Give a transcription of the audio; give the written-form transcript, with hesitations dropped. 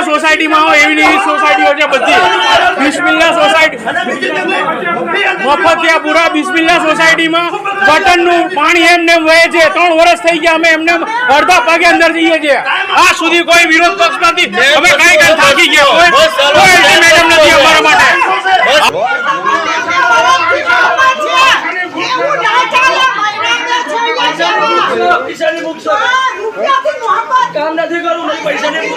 બિસ્મિલ્લા સોસાયટીમાં આવો, એવી સોસાયટીઓ છે બધી. બિસ્મિલ્લા સોસાયટી મફતિયાપુરા બિસ્મિલ્લા સોસાયટીમાં બટનનું પાણી એમને વહે છે. 3 વર્ષ થઈ ગયા, અમે એમને અડધા પગે અંદર જઈએ છીએ. આ સુધી કોઈ વિરોધ પક્ષ નથી. અમે કઈ થાકી ગયા, કોઈ અલ્ટિમેટમ નથી અમારા માટે. કામ નથી કરવું, પૈસા નહીં